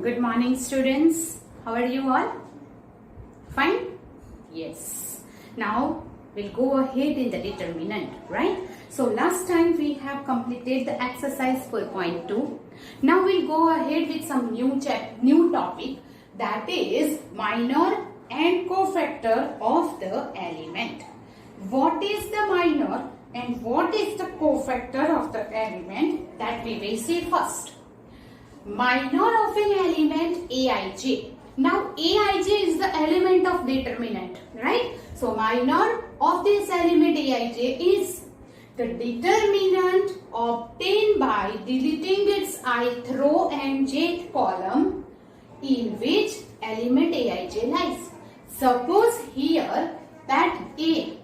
Good morning, students. How are you all? Fine? Yes. Now we'll go ahead in the determinant, right? So last time we have completed the exercise 4.2. Now we'll go ahead with some new topic, that is minor and cofactor of the element. What is the minor and what is the cofactor of the element, that we will see first. Minor of an element Aij. Now Aij is the element of determinant, right? So minor of this element Aij is the determinant obtained by deleting its ith row and jth column in which element Aij lies. Suppose here that A.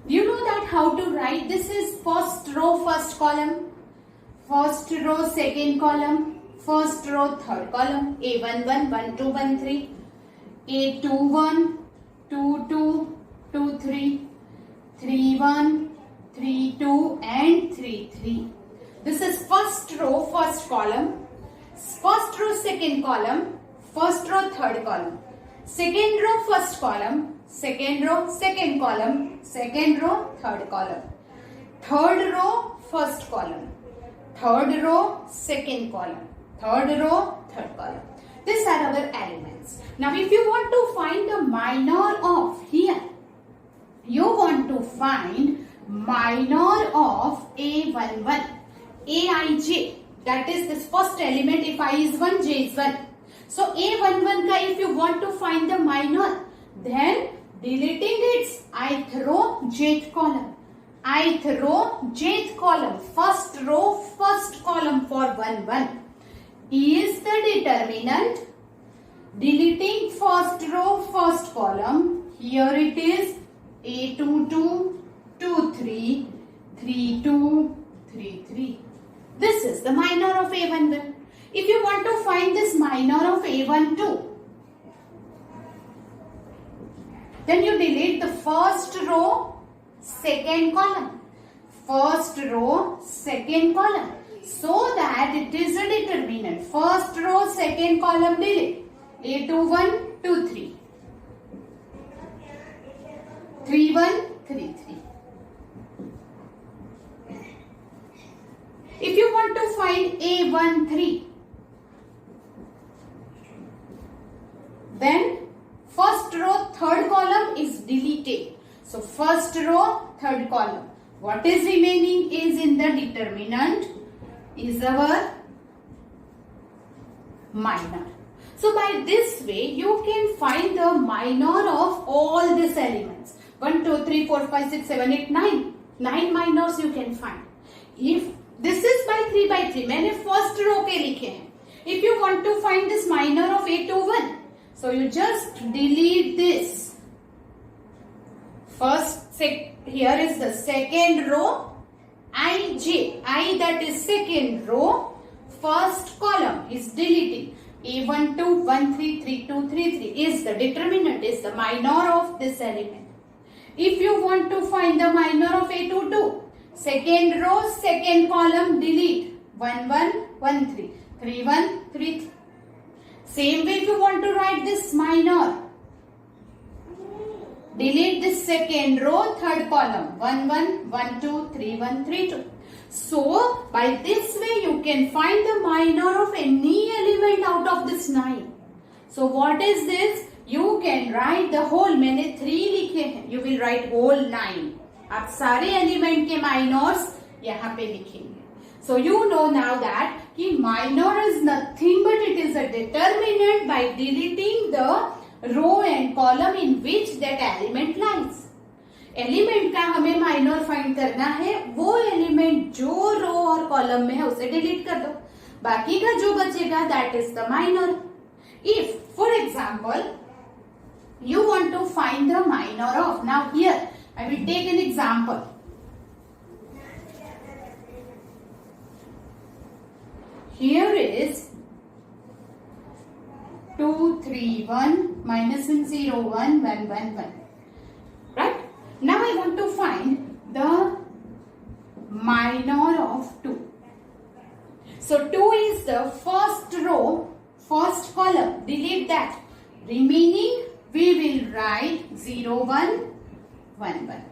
You know that how to write? This is first row, first column. First row, second column, first row, third column, A11, 1, 2, 1, 3, A21, 2, 2, 2, 3, 3, 1, 3, 2 and 3, 3. This is first row, first column, first row, second column, first row, third column, second row, first column, second row, second column, second row, third column, third row, first column, third row, second column, third row, third column. These are our elements. Now if you want to find the minor of here, you want to find minor of A11, Aij, that is this first element. If I is 1, J is 1. So A11 ka if you want to find the minor, then deleting its ith row, jth column. Ith row, jth column, first row, first column for 1, 1 is the determinant. Deleting first row, first column, here it is A22, 2, 3, 3, 2, 3, 3. This is the minor of A11. If you want to find this minor of A12, then you delete the first row, second column, first row, second column, so that it is a determinant. First row, second column, delete. A21, 2, 3, 3, 1, 3, 3. If you want to find A13, then first row, third column is deleted. So first row, third column. What is remaining is in the determinant is our minor. So by this way you can find the minor of all these elements. 1, 2, 3, 4, 5, 6, 7, 8, 9. 9 minors you can find. If this is by 3 by 3, मैंने first row के लिखे हैं. If you want to find this minor of A21, so you just delete this. Here is the second row, Ij, I that is second row, first column is deleting. A12, 1, 3, 3, 2, 3, 3 is the determinant, is the minor of this element. If you want to find the minor of A22, second row, second column, delete. 1, 1, 1, 3, 3, 1, 3, 3. Same way if you want to write this minor, delete this second row, third column. 1, 1, 1, 2, 3, 1, 3, 2. So, by this way you can find the minor of any element out of this 9. So, what is this? You can write the whole. मैंने 3 लिखे हैं. You will write whole 9. आप सारे element के minors यहाँ पे लिखेंगे. So, you know now that कि minor is nothing but it is a determinant by deleting the row and column in which that element lies. Element का हमें minor find करना है, वो एलिमेंट जो रो और कॉलम में है उसे डिलीट कर दो, बाकी का जो बचेगा that is the minor. If for example you want to find the minor of, now here I will take an example. Here is 2, 3, 1, minus 1, 0, 1, 1, 1, 1. Right? Now I want to find the minor of 2. So 2 is the first row, first column. Delete that. Remaining we will write 0, 1, 1, 1.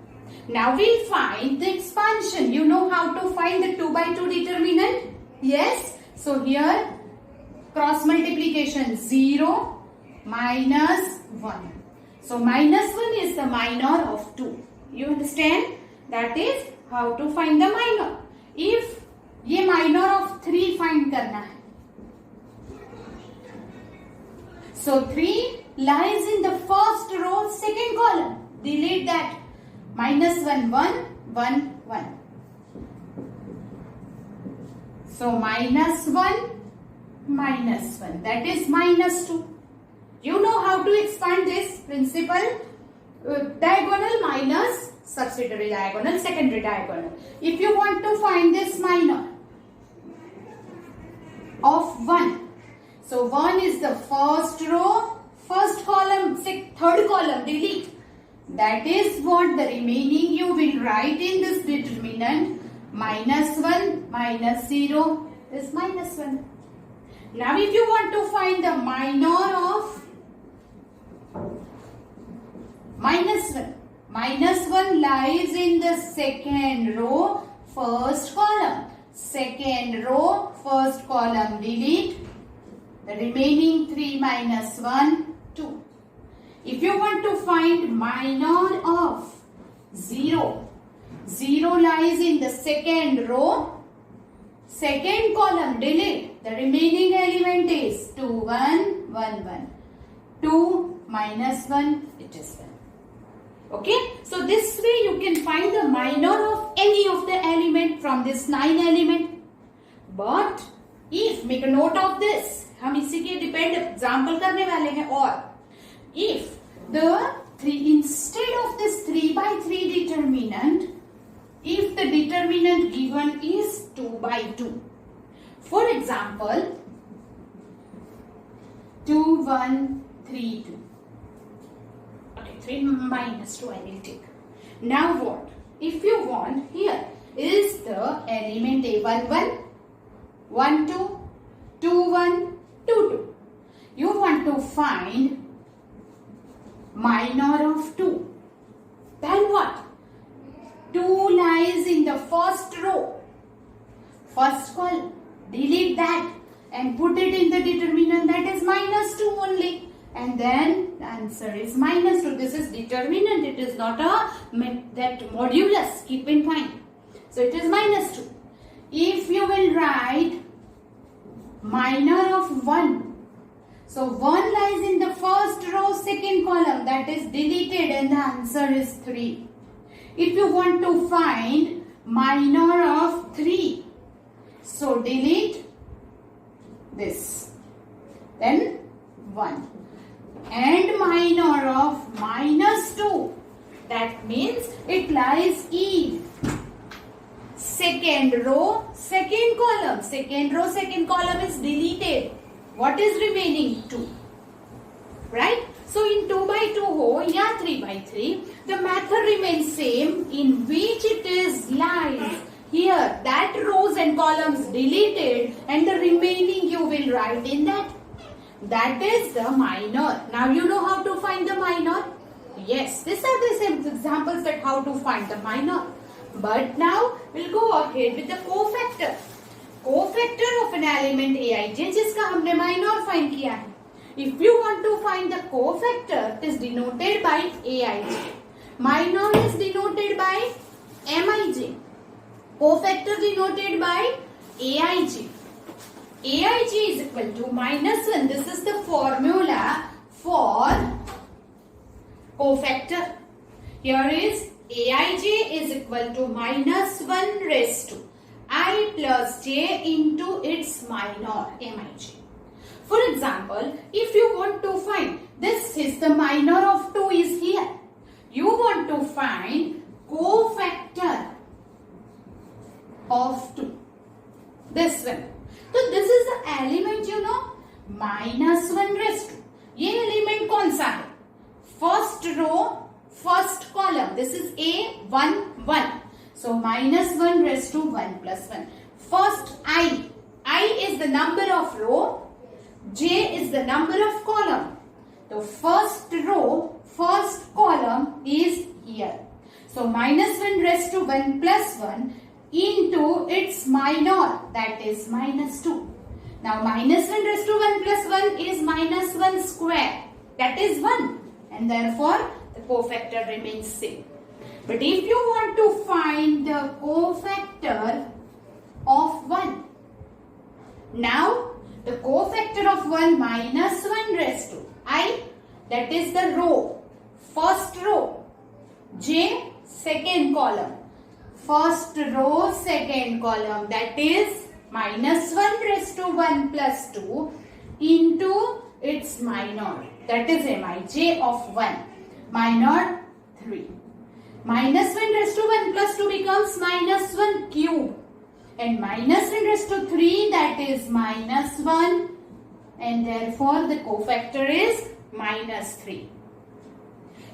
Now we'll find the expansion. You know how to find the 2 by 2 determinant? Yes. So here cross multiplication 0 minus 1. So minus 1 is the minor of 2. You understand? That is how to find the minor. If ये minor of 3 find करना है. So 3 lies in the first row, second column. Delete that. Minus 1, 1, 1, 1. So minus 1, minus 1. That is minus 2. You know how to expand this principle. Diagonal minus subsidiary diagonal, secondary diagonal. If you want to find this minor of 1. So 1 is the first row, first column, third column, delete. That is what the remaining you will write in this determinant. Minus 1 minus 0 is minus 1. Now if you want to find the minor of minus 1. Minus 1 lies in the second row, first column. Second row, first column, delete. The remaining 3 minus 1, 2. If you want to find minor of 0, 0 lies in the second row, second column, delete. The remaining element is 2, 1, 1, 1. 2 minus 1, it is 1. Okay, so this way you can find the minor of any of the element from this 9 element. But if, make a note of this, हम इसी के depend example करने वाले हैं. और if the 3 instead of this 3 by 3 determinant, if the determinant given is 2 by 2. For example, 2, 1, 3, 2. 3 minus 2 I will take. Now what? If you want, here is the element A1, 1, 1, 2, 2, 1, 2, 2. You want to find minor of 2. Then what? 2 lies in the first row, first column. Delete that and put it in the determinant, that is minus 2 only. And then the answer is minus 2. This is determinant. It is not that modulus. Keep in mind. So it is minus 2. If you will write minor of 1. So 1 lies in the first row, second column. That is deleted and the answer is 3. If you want to find minor of 3. So delete this. Then 1. And minor of minus 2. That means it lies in second row, second column. Second row, second column is deleted. What is remaining? 2. Right? So in 2 by 2 ho, yeah 3 by 3, the method remains same in which it is lies. Here that rows and columns deleted and the remaining you will write in that. That is the minor. Now you know how to find the minor? Yes, these are the same examples that how to find the minor. But now we'll go ahead with the cofactor. Cofactor of an element Aij जिसका हमने minor find किया है. If you want to find the cofactor, it is denoted by Aij. Minor is denoted by Mij. Cofactor denoted by Aij. Aij is equal to minus 1. This is the formula for cofactor. Here is Aij is equal to minus 1 raised to I plus j into its minor Mij. For example, if you want to find, this is the minor of 2 is here. You want to find cofactor of 2. This one. So this is the element you know minus 1 raised to. ये element कौन सा है? First row, first column. This is A1, 1. So minus 1 raised to 1 plus 1. First I the number of row, j is the number of column. The first row, first column is here. So minus 1 raised to 1 plus 1 into its minor, that is minus 2. Now minus 1 raised to 1 plus 1 is minus 1 square, that is 1, and therefore the cofactor remains same. But if you want to find the cofactor of 1, now the cofactor of 1 minus 1 raised to I, that is the row, first row, j second column, first row second column, that is minus 1 raised to 1 plus 2 into its minor, that is mij of 1, minor 3. Minus 1 raised to 1 plus 2 becomes minus 1 cube, and minus 1 raised to 3, that is minus 1, and therefore the cofactor is minus 3.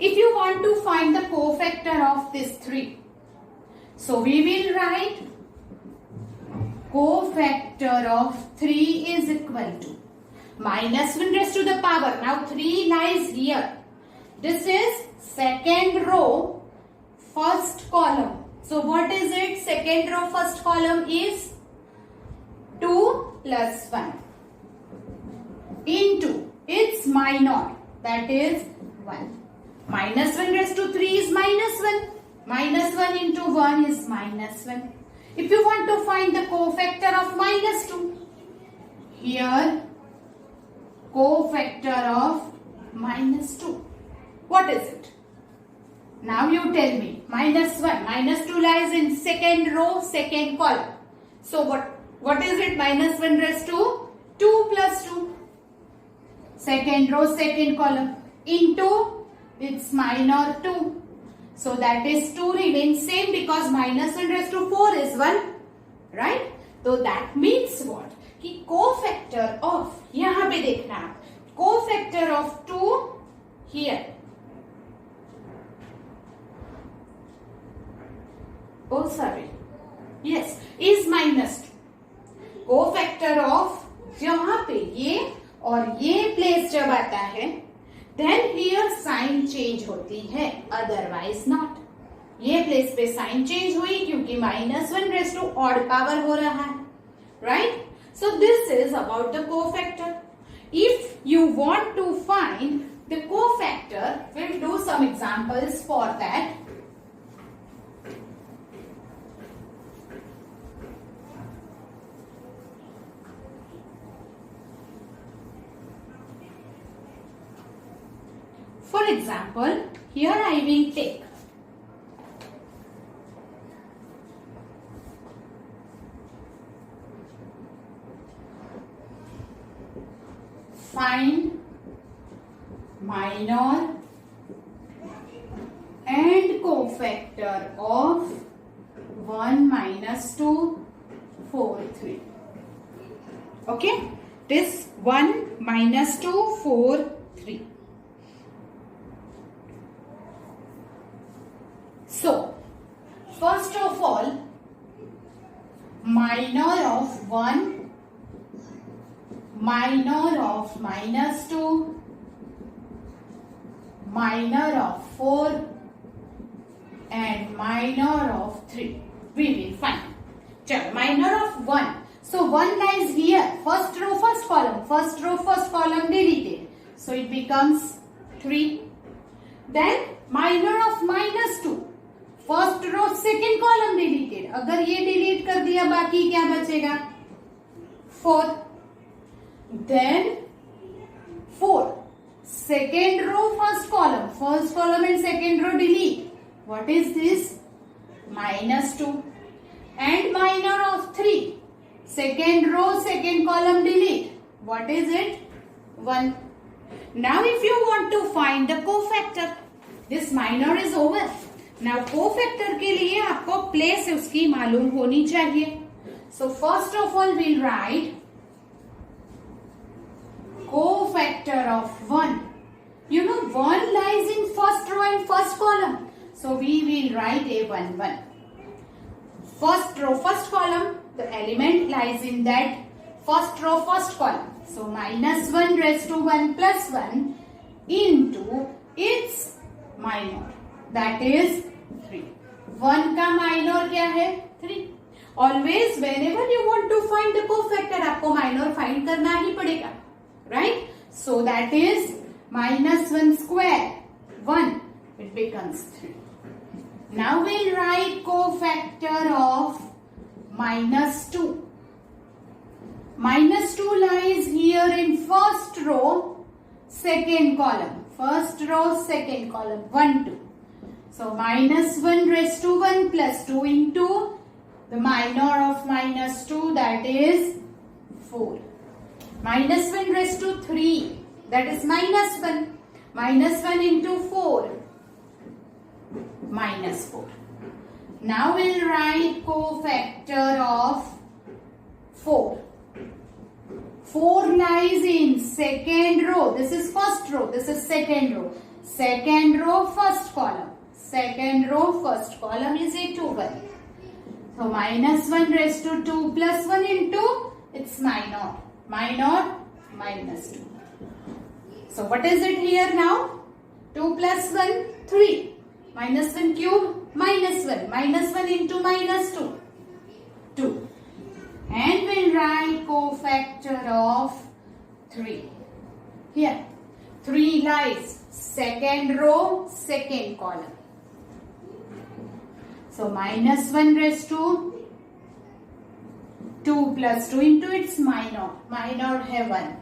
If you want to find the cofactor of this 3, so we will write cofactor of 3 is equal to minus 1 raised to the power. Now 3 lies here. This is second row, first column. So what is it? Second row, first column is 2 plus 1 into its minor, that is 1. Minus 1 raised to 3 is minus 1. Minus 1 into 1 is minus 1. If you want to find the cofactor of minus 2, here cofactor of minus 2, what is it? Now you tell me. Minus 1. Minus 2 lies in second row, second column. So what is it? Minus 1 raised to 2 plus 2. Second row, second column. Into its minor 2. So that is 2 remains same because minus 1 raised to 4 is 1. Right? So that means what? कि cofactor of, यहाँ पे देखना, cofactor of 2 here. Oh sorry. Yes, is minus 2. Cofactor of यहाँ पे ये और ये place जब आता है, then here sign change होती है, otherwise not. ये place पे sign change हुई क्योंकि minus 1 raised to odd power हो रहा है, right? So this is about the cofactor. If you want to find the cofactor, we'll do some examples for that. For example, here I will take find minor and cofactor of 1 minus 2, 4, 3. Okay, this 1 minus 2, 4, 3. So, first of all, minor of 1, minor of minus 2, minor of 4 and minor of 3. We will find. Check. Minor of 1. So, 1 lies here. First row, first column. First row, first column deleted. So, it becomes 3. Then, minor of minus 2. First row second column deleted, अगर ये delete कर दिया बाकी क्या बचेगा 4. Then 4 second row first column and second row delete, what is this -2 and minor of 3 second row second column delete, what is it 1. Now if you want to find the cofactor, this minor is over. Now cofactor के लिए आपको place उसकी मालूम होनी चाहिए. So first of all we'll write cofactor of 1. You know 1 lies in first row and first column. So we will write a 1. First row, first column, the element lies in that first row, first column. So minus 1 raised to 1 plus 1 into its minor, that is 3. 1 का minor क्या है? 3. Always whenever you want to find the cofactor, आपको minor find करना ही पड़ेगा, right? So that is minus 1 square, 1, it becomes 3. Now we'll write cofactor of minus 2. Minus 2 lies here in first row, second column. First row, second column, 1, 2. So minus 1 raised to 1 plus 2 into the minor of minus 2, that is 4. Minus 1 raised to 3, that is minus 1. Minus 1 into 4, minus 4. Now we'll write cofactor of 4. 4 lies in second row. This is first row. This is second row. Second row, first column. Second row, first column is a 2, 1. So minus 1 raised to 2 plus 1 into its minor. Minor, minus 2. So what is it here now? 2 plus 1, 3. Minus 1 cube, minus 1. Minus 1 into minus 2, 2. And we'll write cofactor of 3. Here, 3 lies second row, second column. So minus 1 raised to 2 plus 2 into its minor. Minor है 1.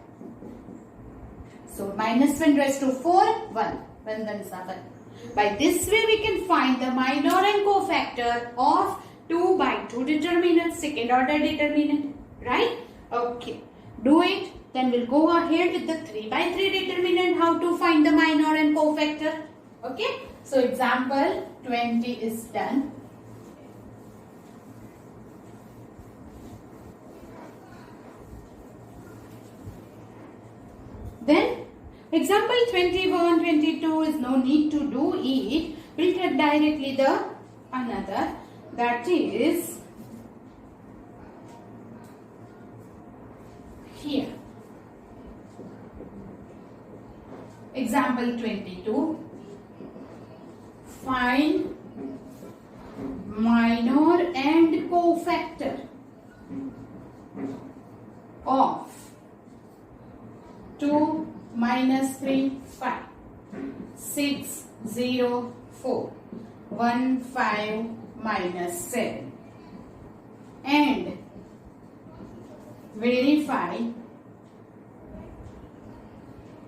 So minus 1 raised to 4, 1. 1 1 7. By this way we can find the minor and cofactor of 2 by 2 determinant, second order determinant, right? Okay, do it. Then we'll go ahead with the 3 by 3 determinant, how to find the minor and cofactor. Okay, so example 20 is done. Then example 21, 22 is no need to do it. We'll take directly the another, that is here. Example 22. Find minor and cofactor of 2 minus 3, 5, 6, 0, 4, 1, 5, minus 7. And verify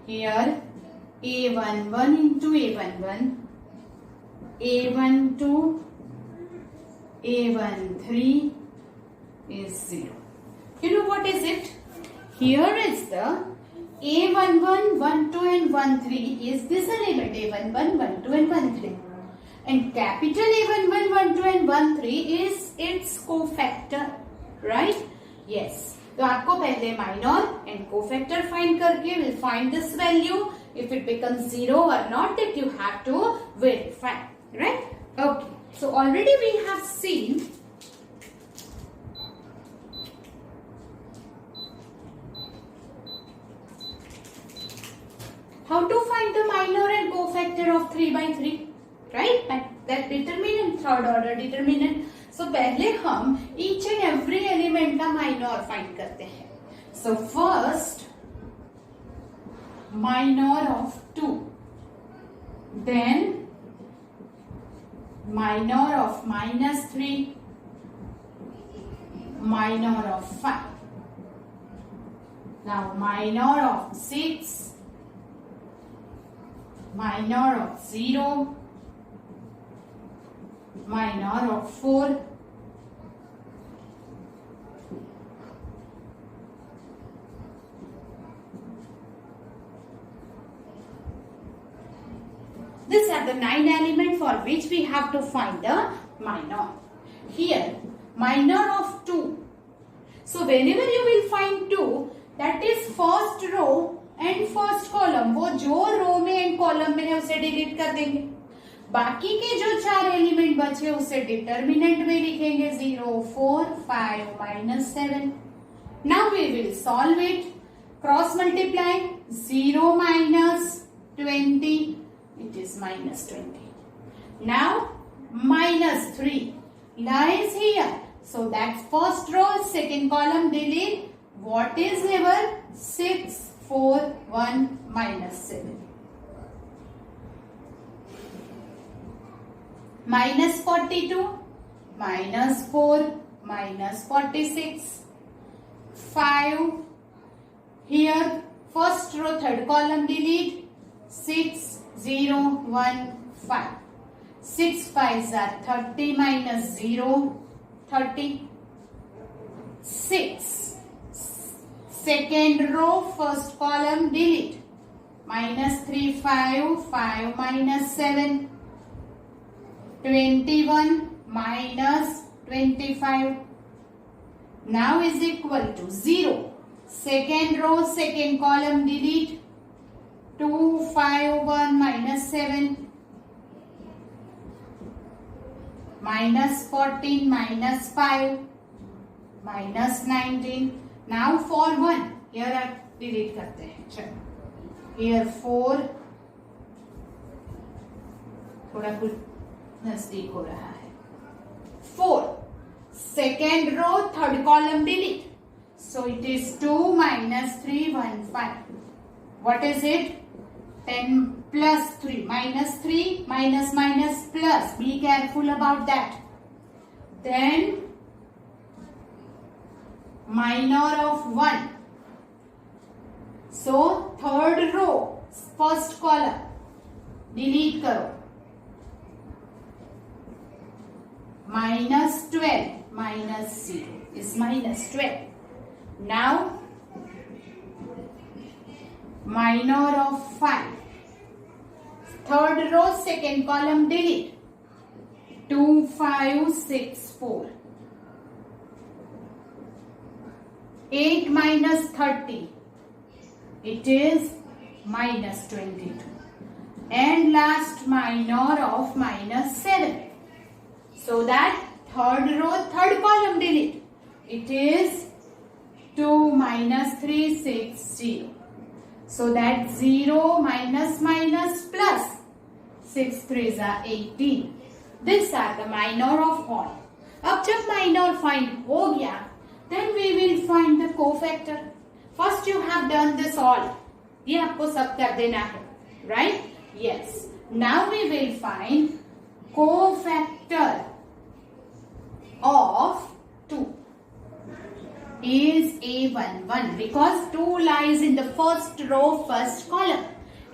here A11 into A11, A12, A13 is 0. You know what is it? Here is the A11, 12 and 13 is this element A11, 12 and 13. And capital A11, 12 and 13 is its cofactor, right? Yes. तो आपको पहले minor and cofactor find करके will find this value. If it becomes 0 or not, that you have to verify, right? Okay. So already we have seen how to find the minor and cofactor of 3 by 3, right? That determinant, third order determinant. So पहले हम each and every element का minor find करते हैं. So first minor of 2, then minor of minus 3, minor of 5. Now minor of 6, minor of 0, minor of 4, these are the 9 elements for which we have to find the minor. Here minor of 2. So whenever you will find 2, that is first row and first column. वो जो रो में and column में है उसे delete कर देंगे. बाकी के जो 4 एलिमेंट बचे उसे डिटर्मिनेंट में लिखेंगे 0, 4, 5, -7. Now we will solve it. Cross multiply. 0 minus 20. It is minus 20. Now minus 3 lies here. So that's first row, second column, delete. What is our 6, 4, 1, minus 7. Minus 42, minus 4, minus 46. 5. Here, first row, third column, delete. 6, 0, 1, 5. 6 5s are 30 minus 0, 30. 6. Second row, first column, delete. Minus 3, 5, 5 minus 7. 21 minus 25. Now is equal to 0. Second row, second column, delete. 2, 5, 1 minus 7. Minus 14 minus 5. Minus 19. Now for 1. Here आप delete करते हैं. चलो. Here 4. थोड़ा कुछ नजदीक हो रहा है. 4. Second row, third column, delete. So it is 2 minus 3, 1, 5. What is it? 10 plus 3. Minus 3, minus minus plus. Be careful about that. Then minor of 1. So third row, first column, delete karo. Minus 12 minus 0 is minus 12. Now minor of 5. Third row, second column, delete. 2, 5, 6, 4. 8 minus 30. It is minus 22. And last minor of minus 7. So that third row, third column, delete. It is 2 minus 3, 6, 0. So that 0 minus minus plus. 6 3s are 18. These are the minor of all. अब जब minor find हो गया, then we will find the cofactor. First you have done this all. ये आपको सब कर देना है, right? Yes. Now we will find cofactor of 2 is A11 because 2 lies in the first row, first column.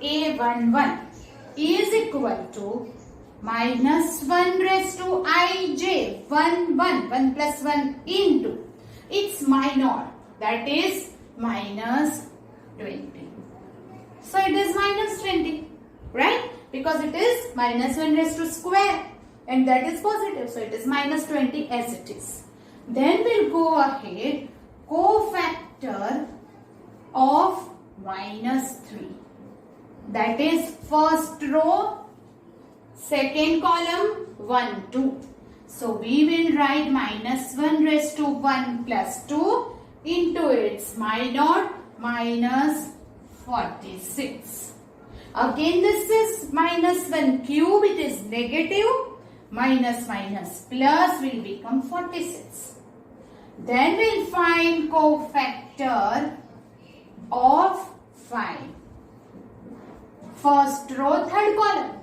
A11 is equal to minus 1 raised to ij 1 plus 1 into its minor, that is minus 20. So it is minus 20, right? Because it is minus 1 raised to square and that is positive. So it is minus 20 as it is. Then we'll go ahead, cofactor of minus 3. That is first row, second column, 1, 2. So we will write minus 1 raised to 1 plus 2 into its minor, minus 46. Again this is minus 1 cube, it is negative. Minus minus plus will become 46. Then we'll find cofactor of 5. First row, third column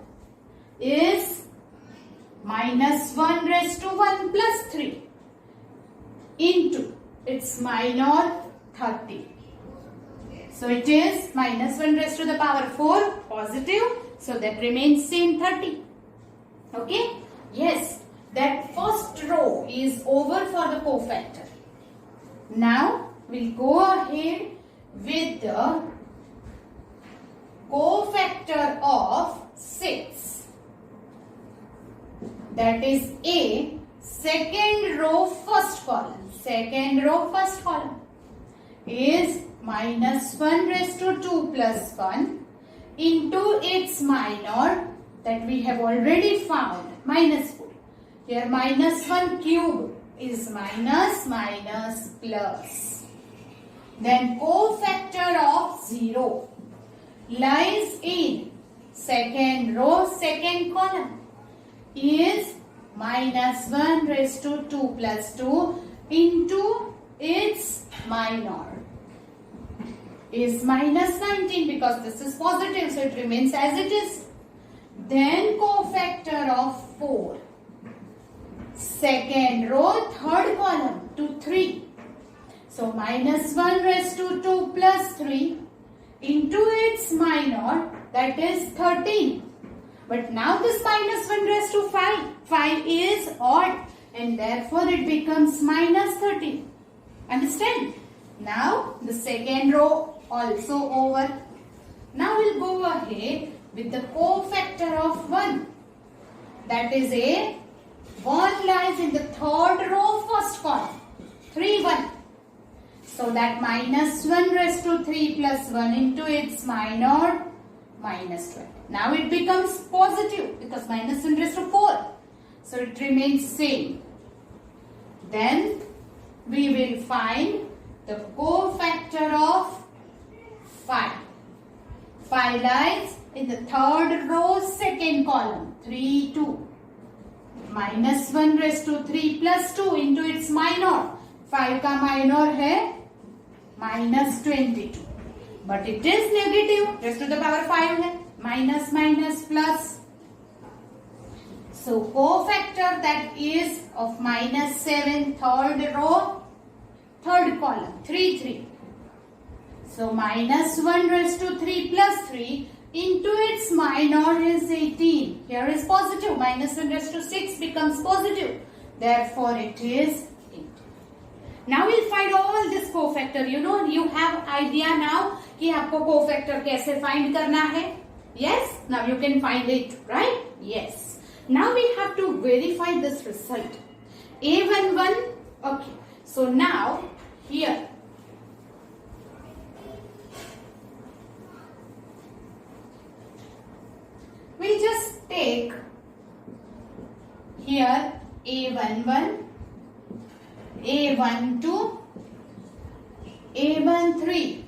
is minus 1 raised to 1 plus 3 into its minor 30. So it is minus 1 raised to the power 4 positive. So that remains same 30. Okay. Yes, that first row is over for the cofactor. Now we'll go ahead with the cofactor of 6. That is A, second row, first column. Second row, first column is minus 1 raised to 2 plus 1 into its minor that we have already found. Minus 4. Here minus 1 cube is minus minus plus. Then cofactor of 0 lies in second row, second column is minus 1 raised to 2 plus 2 into its minor is minus 19 because this is positive, so it remains as it is. Then cofactor of 4, second row, third column to 3. So minus 1 raised to 2 plus 3 into its minor, that is 13. But now this minus 1 raised to 5. 5 is odd and therefore it becomes minus 13. Understand? Now the second row also over. Now we'll go ahead with the cofactor of 1. That is a 1 lies in the third row, first column. 3, 1. So that minus 1 raised to 3 plus 1 into its minor, minus 12. Now it becomes positive because minus 1 raised to 4. So it remains same. Then we will find the cofactor of 5. 5 lies in the third row, second column. 3, 2. Minus 1 raised to 3 plus 2 into its minor. 5 का minor है minus 22. But it is negative. Raised to the power 5 है. Minus minus plus. So cofactor that is of minus 7, third row, third column. 3, 3. So minus 1 raised to 3 plus 3 into its minor is 18. Here is positive. Minus 1 raised to 6 becomes positive. Therefore it is 8. Now we'll find all this cofactor. You know, you have idea now कि आपको cofactor कैसे find करना है. Yes? Now you can find it, right? Yes. Now we have to verify this result. A11. Okay. So now here. We'll just take here A11, A12, A13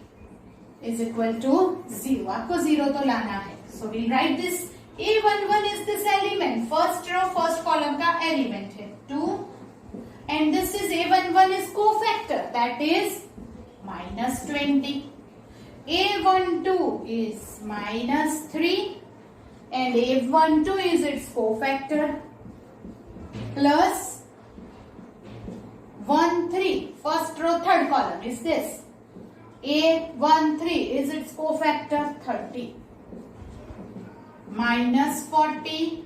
is equal to 0. आपको 0 तो लाना है. So we'll write this. A11 is this element. First row, first column का element है. 2. And this is A11 is cofactor. That is minus 20. A12 is minus 3. And A12 is its cofactor plus 1, 3. First row, third column is this. A13 is its cofactor 30. Minus 40.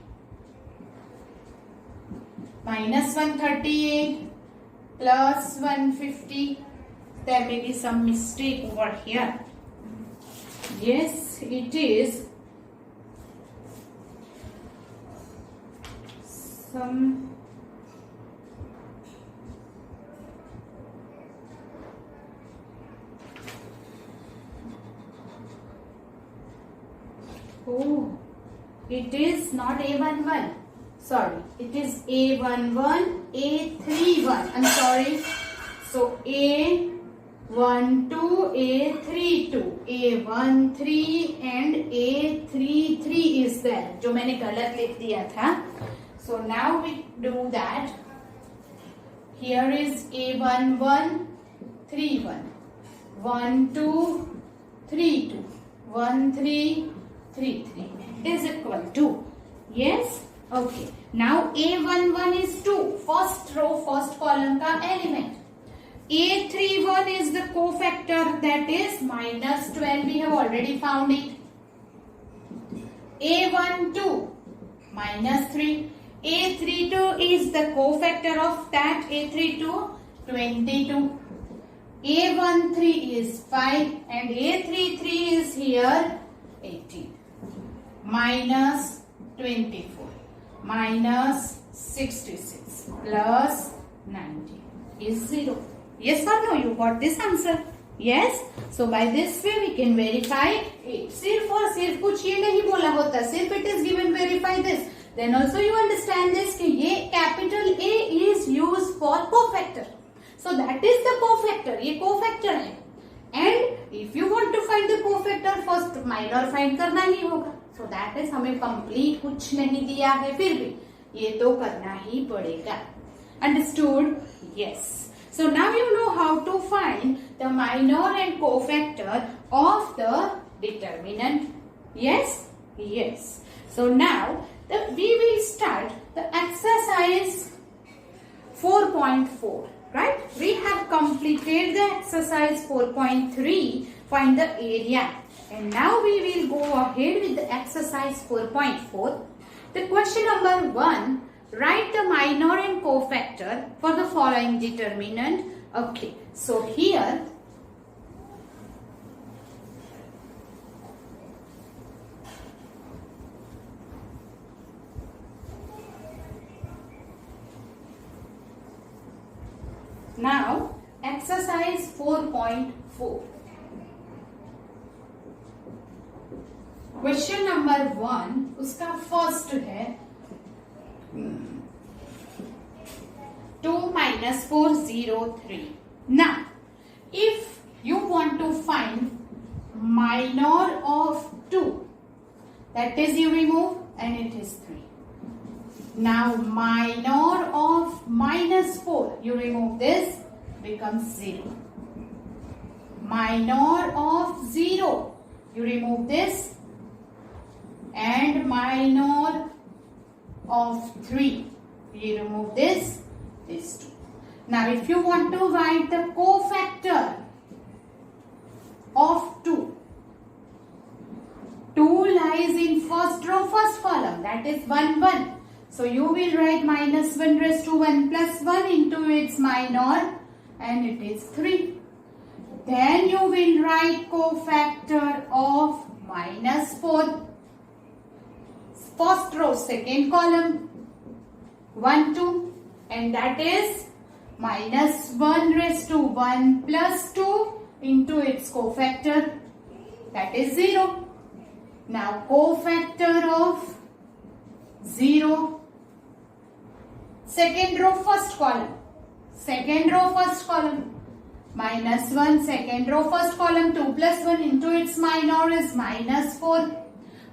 Minus 138 plus 150. There may be some mistake over here. Yes, it is. Oh, it is not A11. Sorry, it is A11, A31. I'm sorry. So A12, A32, A13 and A33 is there. जो मैंने गलत लिख दिया था. So now we do that. Here is A11, 31, 1, 2, 3, 2, 1, 3, 3, 3 is equal to. Yes? Okay. Now A11 is 2. First row, first column का element. A31 is the cofactor, that is minus 12. We have already found it. A12 minus 3. A32 is the cofactor of that. A32 22. A13 is 5 and A33 is here 18. Minus 24 minus 66 plus 90 is 0. Yes or no? You got this answer? Yes. So by this way we can verify it. सिर्फ और सिर्फ कुछ ये नहीं बोला होता. सिर्फ it is given verify this. Then also you understand this कि ये capital A is used for cofactor. So that is the cofactor. ये cofactor है. माइनर फाइंड करना ही होगा. सो दैट इज हमें कंप्लीट कुछ नहीं दिया है, फिर भी ये तो करना ही पड़ेगा. Understood? Yes. So now you know how to find the minor and cofactor of the determinant. Yes? Yes. So now we will start the exercise 4.4. Right? We have completed the exercise 4.3. Find the area. And now we will go ahead with the exercise 4.4. The question number 1. Write the minor and cofactor for the following determinant. Okay, so here now exercise 4.4. Question number 1 उसका first है 2 minus 4, 0, 3. Now, if you want to find minor of 2, that is you remove and it is 3. Now, minor of minus 4, you remove this, becomes 0. Minor of 0, you remove this, and minor of 3, you remove this. These two. Now if you want to write the cofactor of 2, 2 lies in first row, first column, that is 1, 1. So you will write minus 1 raised to 1 plus 1 into its minor and it is 3. Then you will write cofactor of minus 4. First row, second column, 1, 2. And that is minus 1 raised to 1 plus 2 into its cofactor, that is 0. Now cofactor of 0, second row first column, second row first column, minus 1, second row first column, 2 plus 1 into its minor is minus 4.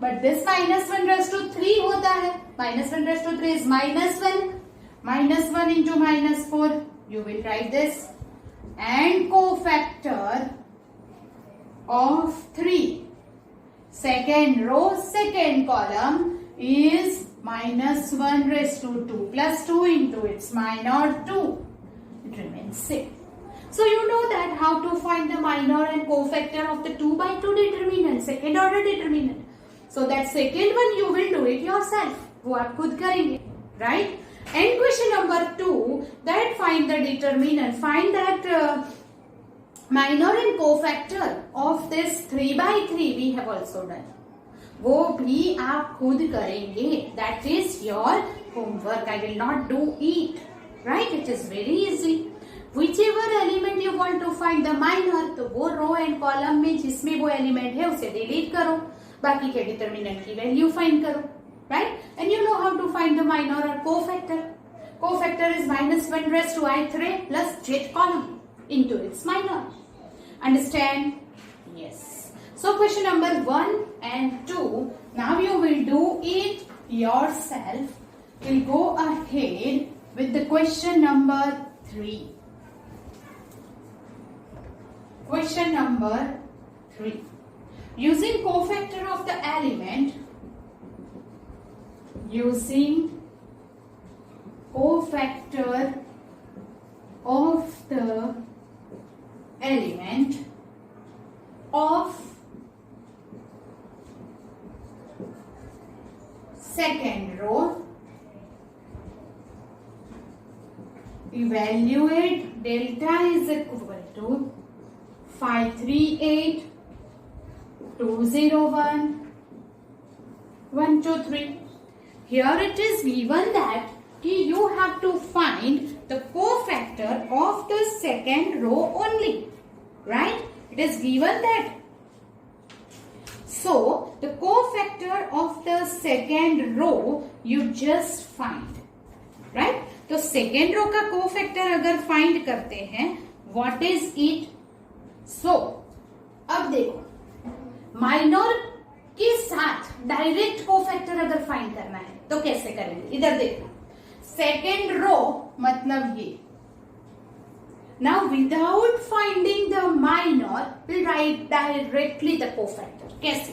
But this minus 1 raised to 3 होता है, minus 1 raised to 3 is minus 1. Minus 1 into minus 4, you will write this. And cofactor of 3, second row, second column is minus 1 raised to 2 plus 2 into its minor 2. It remains same. So you know that how to find the minor and cofactor of the 2 by 2 determinant, second order determinant. So that second one you will do it yourself. वो आप खुद करेंगे, right? And question number 2, that find the determinant, find that minor and cofactor of this 3 by 3 we have also done. वो भी आप खुद करेंगे. That is your homework. I will not do it. Right? It is very easy. Whichever element you want to find the minor, तो वो row and column में जिसमें वो एलिमेंट है उसे डिलीट करो, बाकी के डिटर्मिनेंट की वैल्यू फाइंड करो. Right? And you know how to find the minor or cofactor. Cofactor is minus 1 raised to i3 plus jth column into its minor. Understand? Yes. So question number 1 and 2. Now you will do it yourself. We'll go ahead with the question number 3. Question number 3. Using cofactor of the element, using cofactor of the element of second row, evaluate delta is equal to 538, 201, 123. Here it is given that you have to find the cofactor of the second row only, right? It is given that. So the cofactor of the second row you just find, right? तो second row का cofactor अगर find करते हैं, what is it? So अब देखो minor के साथ direct cofactor अगर फाइंड करना है तो कैसे करेंगे, इधर देखना, सेकेंड रो मतलब ये. Now without finding the minor, we'll write directly the cofactor. कैसे?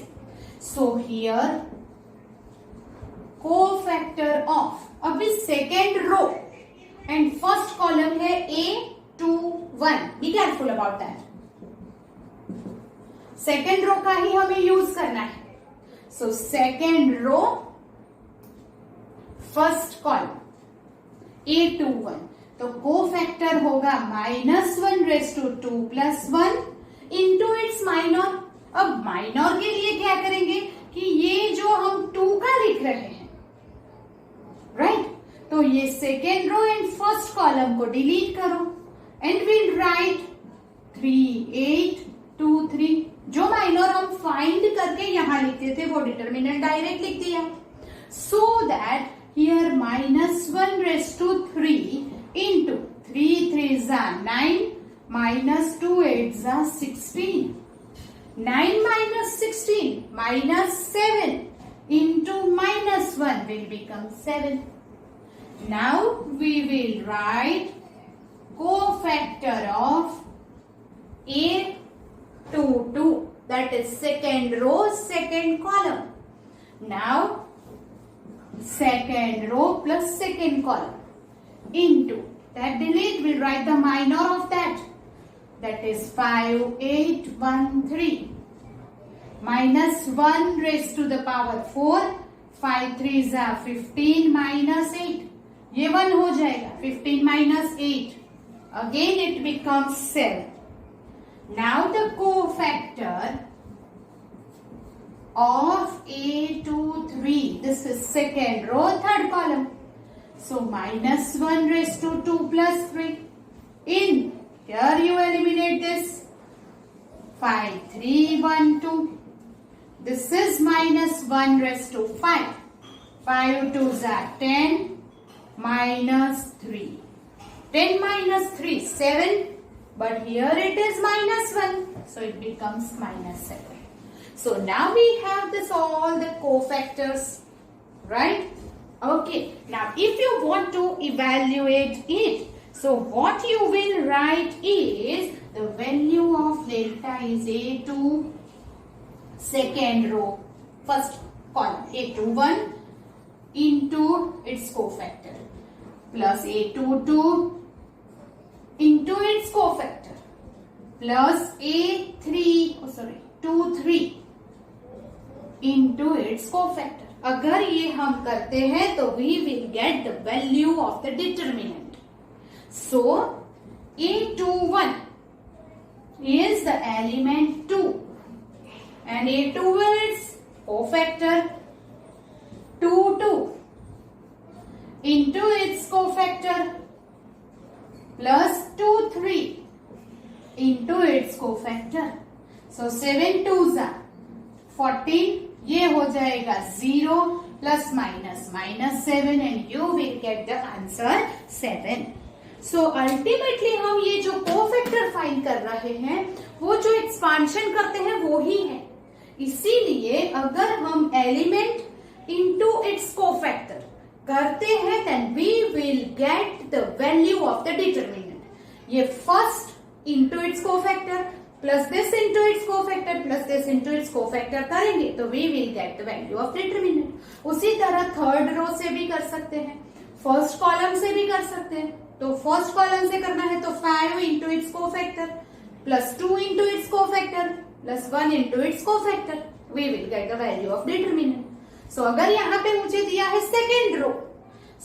So here cofactor of, अभी second row and first column है A21. Be careful about that. Second row का ही हमें यूज करना है. So second row, first column A21. तो cofactor होगा -1^2 + 1 into it's minor. अब माइनर के लिए क्या करेंगे कि ये जो हम 2 का लिख रहे हैं, राइट, तो ये second row and first column को डिलीट करो एंड विल राइट 3 8 2 3. जो माइनर हम फाइंड करके यहां लिखते थे वो डिटर्मिनेंट डायरेक्ट लिख दिया. So that here -1^3 into 3 3s are 9 minus 2 8s are 16. 9 minus 16 minus 7 into -1 will become 7. Now we will write cofactor of A22, that is second row, second column. Now second row plus second column into that delete, we'll write the minor of that, that is 5 8 1 3 minus 1^4. 5 3s are 15 minus 8, ये 1 हो जाएगा. 15 minus 8, again it becomes 7. Now the cofactor of A23, this is second row, third column. So -1^2 + 3. In here you eliminate this. 5 3 1 2. This is -1^5. 5 2s are 10 minus 3. 10 minus 3 7. But here it is -1, so it becomes -7. So now we have this all the cofactors, right? Okay, now if you want to evaluate it, so what you will write is the value of delta is A2 second row first column A21 into its cofactor plus A22 into its cofactor plus A23 into its cofactor. अगर ये हम करते हैं तो we will get the value of the determinant. So A21 is the element 2 and A21 is cofactor 2 2 into its cofactor plus 2 3 into its cofactor. So 7 2s are 14. ये हो जाएगा 0 plus minus -7 and you will get the answer 7. So ultimately हम ये जो cofactor find कर रहे हैं वो जो एक्सपांशन करते हैं वो ही है. इसीलिए अगर हम एलिमेंट इनटू इट्स कोफैक्टर करते हैं then we will get the value of the determinant. ये first into its cofactor plus this into its cofactor plus this into its cofactor करेंगे तो we will get the value of determinant. उसी तरह third row से भी कर सकते हैं, फर्स्ट कॉलम से भी कर सकते हैं. तो फर्स्ट कॉलम से करना है तो 5 into its cofactor plus 2 into its cofactor plus 1 into its cofactor, we will get the value of determinant. So अगर यहाँ पे मुझे दिया है second row,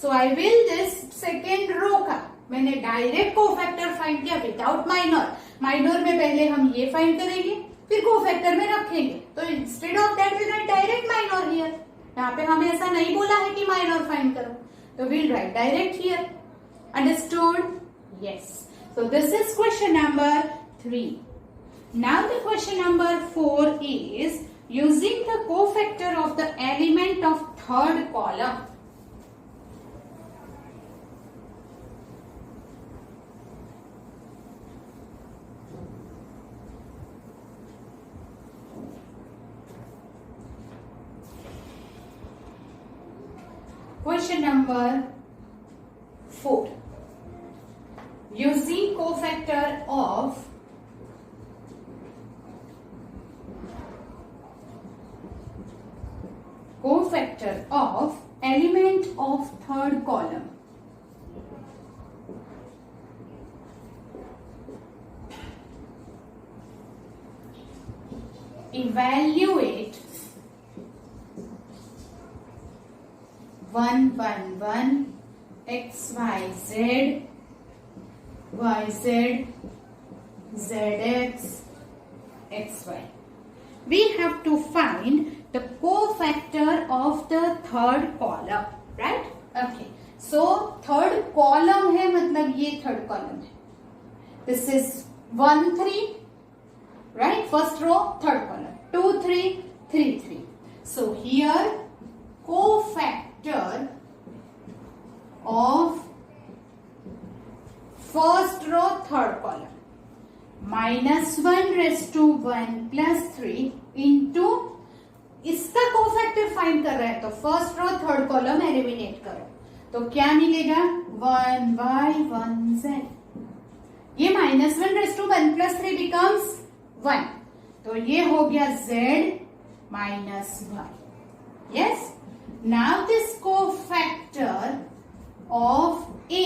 so I will this second row का मैंने डायरेक्ट कोफैक्टर फाइंड किया विदाउट माइनर. माइनर में पहले हम ये फाइंड करेंगे फिर कोफैक्टर में रखेंगे. तो instead of that we write direct minor here. यहाँ पे हमें ऐसा नहीं बोला है कि माइनर फाइंड करो, तो we'll write direct here. Understood? Yes. So this is question number 3. Now the question number 4 is using the cofactor of the element of third column. Question number 4. Using cofactor of element of third column. Evaluate 1 1 1 x y z y z z x x y. We have to find the cofactor of the third column, right? Okay. So third column है मतलब ये third column है. This is 1 3, right? First row, third column. 2 3 3 3. So here cofactor of first row, third column. -1 raised to 1 plus 3 into इसका cofactor find कर रहे हैं तो first row third column eliminate करो तो क्या मिलेगा 1/1z. ये -1 raised to 1 plus 3 becomes 1 तो ये हो गया z minus y. Yes. Now this cofactor of a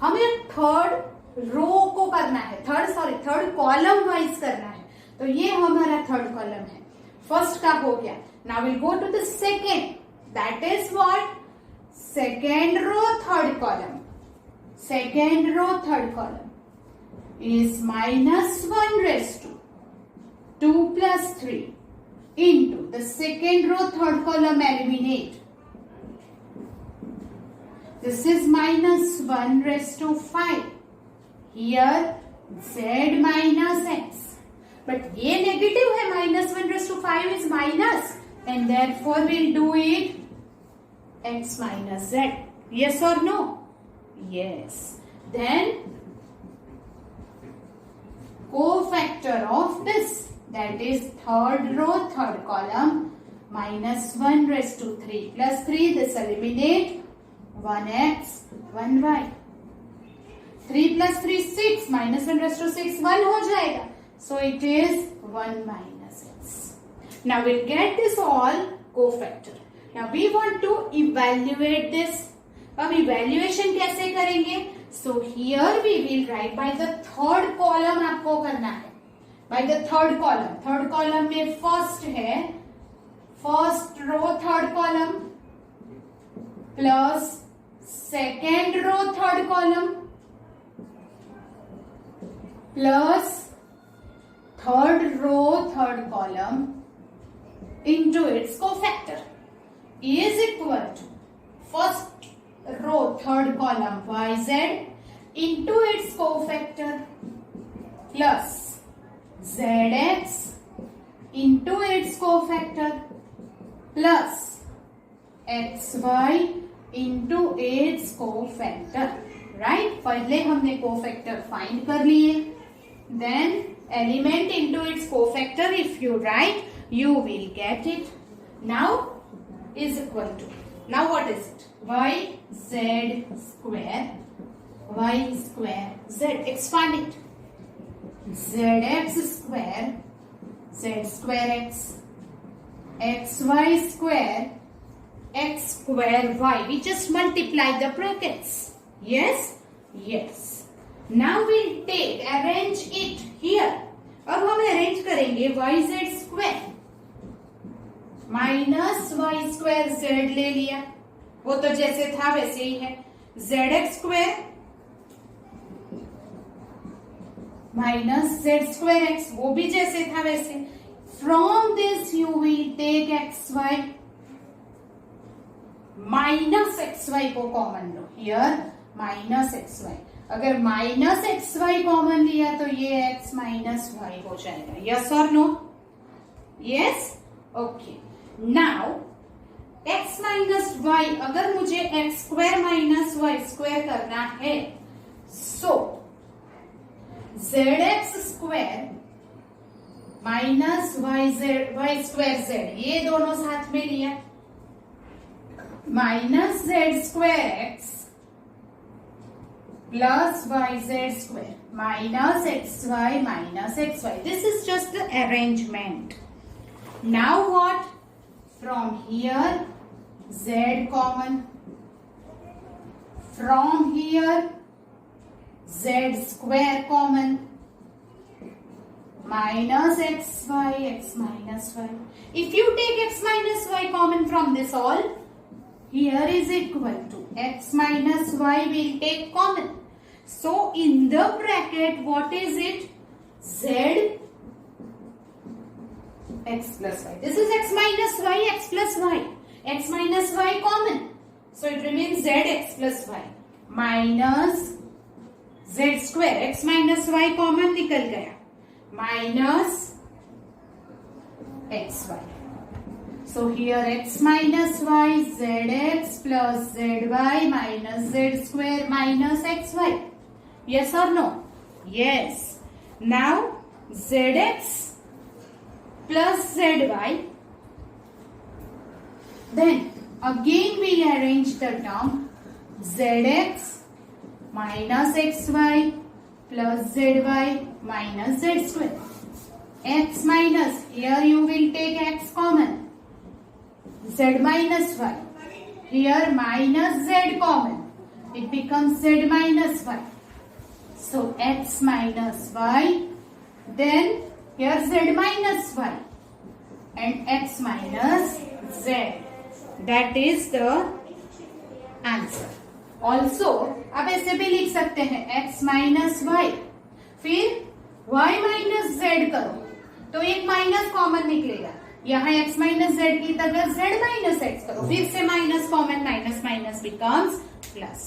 हमें थर्ड रो को करना है थर्ड कॉलम वाइज करना है तो ये हमारा थर्ड कॉलम है. फर्स्ट का हो गया. Now will go to the second. That is what second row third column. Second row third column is -1 raised to 2 plus 3 into the second row third column eliminate. This is -1 raised to 5. Here z minus x. But ये negative है -1 raised to 5 is minus and therefore we'll do it x minus z. Yes or no? Yes. Then cofactor of this that is third row third column -1 raised to 3 plus 3 this eliminate 1x 1y. 3 plus 3 6 -1 raised to 6 1 हो जाएगा. So it is 1 minus x. Now we'll get this all cofactor. Now we want to evaluate this. अब evaluation कैसे करेंगे? So here we will write by the third column आपको करना है. By the third column. Third column में first है first row third column plus second row third column plus third row third column into its cofactor is equal to first row third column yz into its cofactor plus zx into its cofactor plus xy into its cofactor. right? पहले हमने cofactor find कर लिए. Then element into its cofactor if you write you will get it. Now is equal to, now what is it? yz square y square z. Expand it. zx square z square x xy square x square y. We just multiply the brackets. Yes. Yes. Now we'll take arrange it here. अब हम arrange करेंगे yz square minus y square z ले लिया वो तो जैसे था वैसे ही है. zx square minus z square x वो भी जैसे था वैसे. From this you will take xy minus xy को कॉमन लो. Here minus xy. अगर माइनस xy कॉमन लिया तो ये x माइनस वाई हो जाएगा. यस और no? Yes. Okay. Now x minus y अगर मुझे x square minus y square करना है so zx square minus y square z ये दोनों साथ में लिया minus z square x plus yz square minus xy minus xy. This is just the arrangement. Now what? From here z common. From here z square common. Minus xy, x minus y. If you take x minus y common from this all, here is equal to x minus y will take common. So in the bracket, what is it? Z x plus y. This is x minus y, x plus y. X minus y common. So it remains z x plus y minus z square. X minus y common निकल गया. Minus xy. So here x minus y, zx plus zy minus z square minus xy. Yes or no? Yes. Now zx plus zy. Then again we'll arrange the term zx minus xy plus zy minus z square. X minus, here you will take x common. Z minus y. Here minus z common. It becomes z minus y. So x minus y. Then here z minus y. And x minus z. That is the answer. Also, आप ऐसे भी लिख सकते हैं x minus y. फिर y minus z करो तो एक माइनस कॉमन निकलेगा. यहाँ x माइनस z की जगह z माइनस x करो, फिर से minus common, minus minus becomes plus.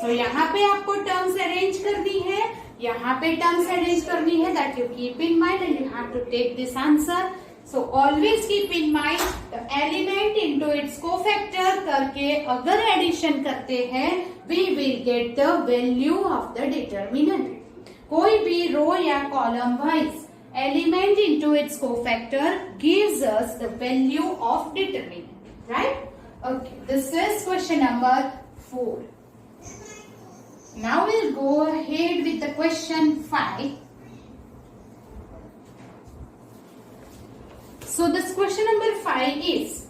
So यहाँ पे आपको टर्म्स अरेंज करनी है, यहाँ पे टर्म्स अरेंज करनी है. That you keep in mind and you have to take this answer. So always keep in mind the element into its cofactor करके अगर एडिशन करते हैं we will get the value of the determinant. कोई भी row या column wise element into its cofactor gives us the value of determinant, right? Okay, this is question number 4. Now we'll go ahead with the question 5. So this question number 5 is,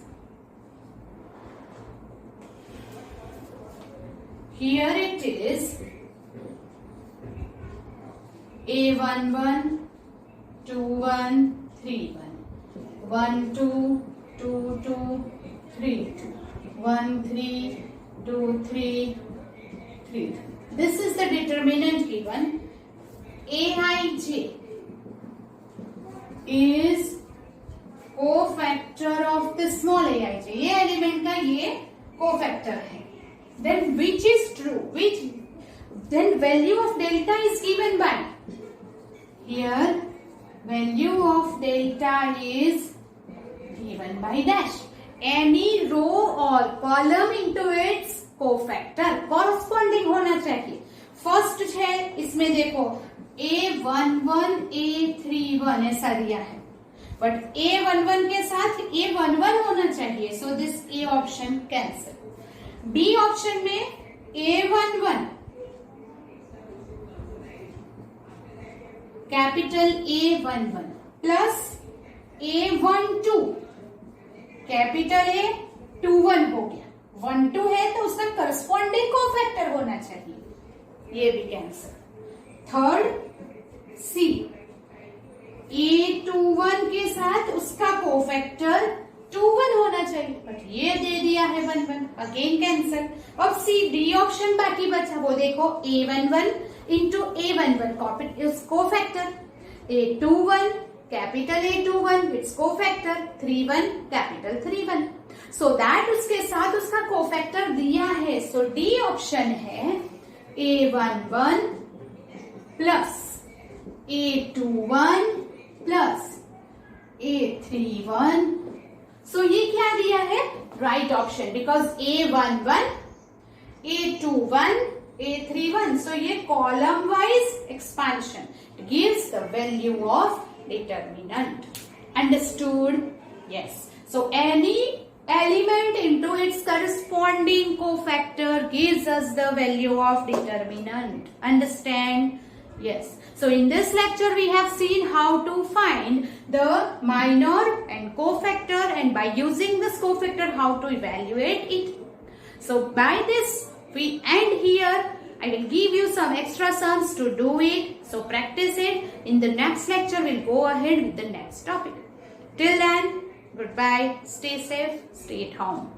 here it is A11 2 1 3 1 1 2 2 2 3 2 1 3 2 3 3. This is the determinant given. Aij is cofactor of the small aij. ये element का ये cofactor है. Then which is true? Which then value of delta is given by here. Value of delta is given by dash. Any row or column into its cofactor corresponding होना चाहिए. First है इसमें देखो A11 A31 ऐसा दिया है, but A11 के साथ A11 होना चाहिए. So this A option cancel. B option में A11 capital A11 plus A12 capital A21 हो गया. 12 है तो उसका करस्पॉन्डिंग कोफैक्टर होना चाहिए, ये भी कैंसिल. थर्ड C A21 के साथ उसका कोफैक्टर 21 होना चाहिए, बट ये दे दिया है 11, अगेन कैंसिल. अब C D ऑप्शन बाकी बचा, वो देखो A11 into A11 is cofactor, A21 capital A21 its cofactor, 31 capital 31. So that उसके साथ उसका cofactor दिया है. So D ऑप्शन है A11 plus A21 plus A31. So ये क्या दिया है? Right option, because A11 A21 A31. So ये column wise expansion gives the value of determinant. Understood? Yes. So any element into its corresponding cofactor gives us the value of determinant. Understand? Yes. So in this lecture we have seen how to find the minor and cofactor, and by using this cofactor how to evaluate it. So by this we end here. I will give you some extra sums to do it. So practice it. In the next lecture we'll go ahead with the next topic. Till then, goodbye. Stay safe. Stay at home.